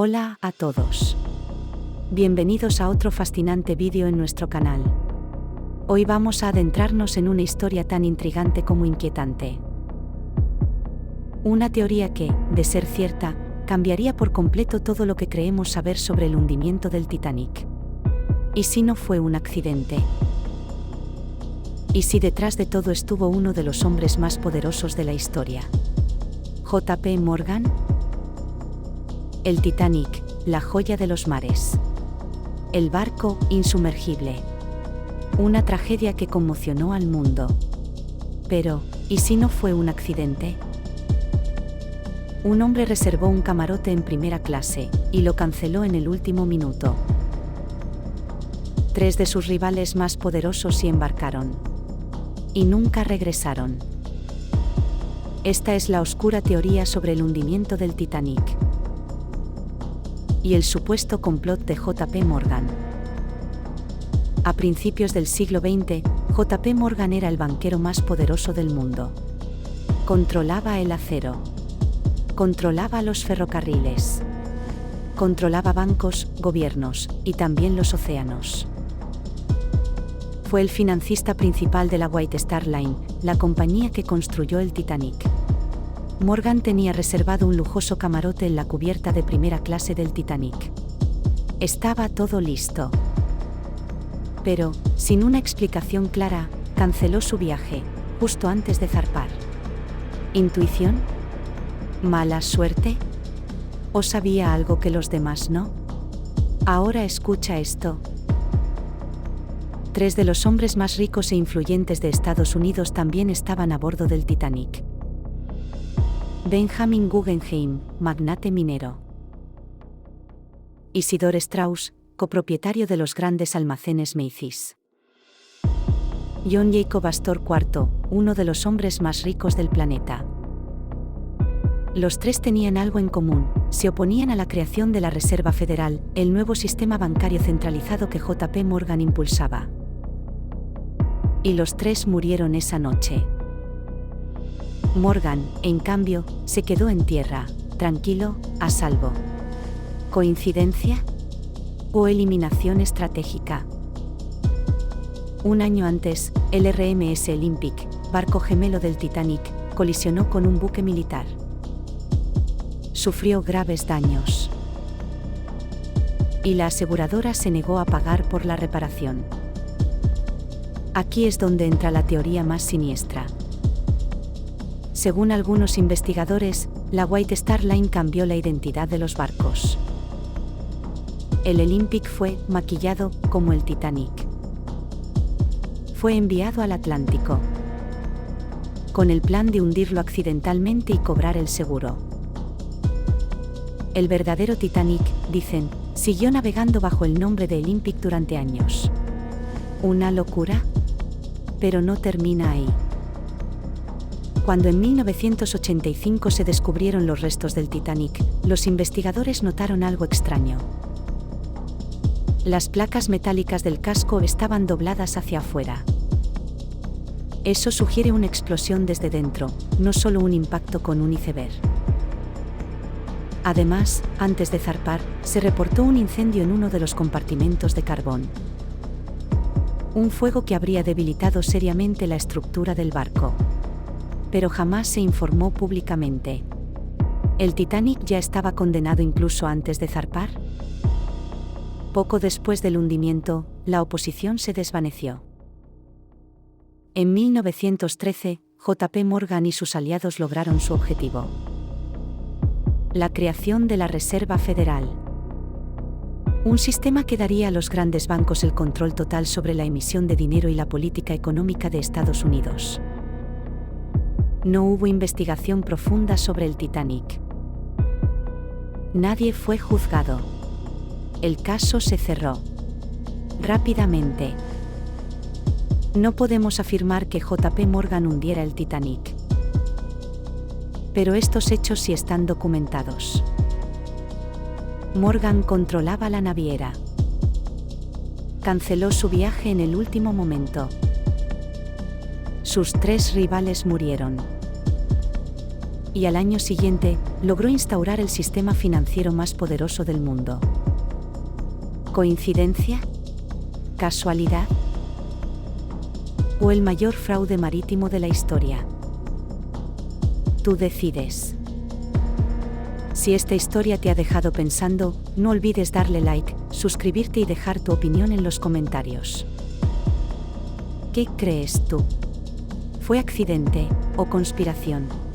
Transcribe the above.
Hola a todos. Bienvenidos a otro fascinante vídeo en nuestro canal. Hoy vamos a adentrarnos en una historia tan intrigante como inquietante. Una teoría que, de ser cierta, cambiaría por completo todo lo que creemos saber sobre el hundimiento del Titanic. ¿Y si no fue un accidente? ¿Y si detrás de todo estuvo uno de los hombres más poderosos de la historia? ¿J.P. Morgan? El Titanic, la joya de los mares. El barco insumergible. Una tragedia que conmocionó al mundo. Pero, ¿y si no fue un accidente? Un hombre reservó un camarote en primera clase, y lo canceló en el último minuto. 3 de sus rivales más poderosos sí embarcaron. Y nunca regresaron. Esta es la oscura teoría sobre el hundimiento del Titanic. Y el supuesto complot de J.P. Morgan. A principios del siglo XX, J.P. Morgan era el banquero más poderoso del mundo. Controlaba el acero. Controlaba los ferrocarriles. Controlaba bancos, gobiernos, y también los océanos. Fue el financista principal de la White Star Line, la compañía que construyó el Titanic. Morgan tenía reservado un lujoso camarote en la cubierta de primera clase del Titanic. Estaba todo listo. Pero, sin una explicación clara, canceló su viaje, justo antes de zarpar. ¿Intuición? ¿Mala suerte? ¿O sabía algo que los demás no? Ahora escucha esto. 3 de los hombres más ricos e influyentes de Estados Unidos también estaban a bordo del Titanic. Benjamin Guggenheim, magnate minero. Isidore Strauss, copropietario de los grandes almacenes Macy's. John Jacob Astor IV, uno de los hombres más ricos del planeta. Los 3 tenían algo en común: se oponían a la creación de la Reserva Federal, el nuevo sistema bancario centralizado que J.P. Morgan impulsaba. Y los 3 murieron esa noche. Morgan, en cambio, se quedó en tierra, tranquilo, a salvo. ¿Coincidencia? ¿O eliminación estratégica? Un año antes, el RMS Olympic, barco gemelo del Titanic, colisionó con un buque militar. Sufrió graves daños. Y la aseguradora se negó a pagar por la reparación. Aquí es donde entra la teoría más siniestra. Según algunos investigadores, la White Star Line cambió la identidad de los barcos. El Olympic fue maquillado como el Titanic. Fue enviado al Atlántico, con el plan de hundirlo accidentalmente y cobrar el seguro. El verdadero Titanic, dicen, siguió navegando bajo el nombre de Olympic durante años. ¿Una locura? Pero no termina ahí. Cuando en 1985 se descubrieron los restos del Titanic, los investigadores notaron algo extraño. Las placas metálicas del casco estaban dobladas hacia afuera. Eso sugiere una explosión desde dentro, no solo un impacto con un iceberg. Además, antes de zarpar, se reportó un incendio en uno de los compartimentos de carbón. Un fuego que habría debilitado seriamente la estructura del barco. Pero jamás se informó públicamente. ¿El Titanic ya estaba condenado incluso antes de zarpar? Poco después del hundimiento, la oposición se desvaneció. En 1913, J.P. Morgan y sus aliados lograron su objetivo: la creación de la Reserva Federal. Un sistema que daría a los grandes bancos el control total sobre la emisión de dinero y la política económica de Estados Unidos. No hubo investigación profunda sobre el Titanic. Nadie fue juzgado. El caso se cerró rápidamente. No podemos afirmar que J.P. Morgan hundiera el Titanic. Pero estos hechos sí están documentados. Morgan controlaba la naviera. Canceló su viaje en el último momento. Sus 3 rivales murieron. y al año siguiente, logró instaurar el sistema financiero más poderoso del mundo. ¿Coincidencia? ¿Casualidad? ¿O el mayor fraude marítimo de la historia? Tú decides. Si esta historia te ha dejado pensando, no olvides darle like, suscribirte y dejar tu opinión en los comentarios. ¿Qué crees tú? ¿Fue accidente o conspiración?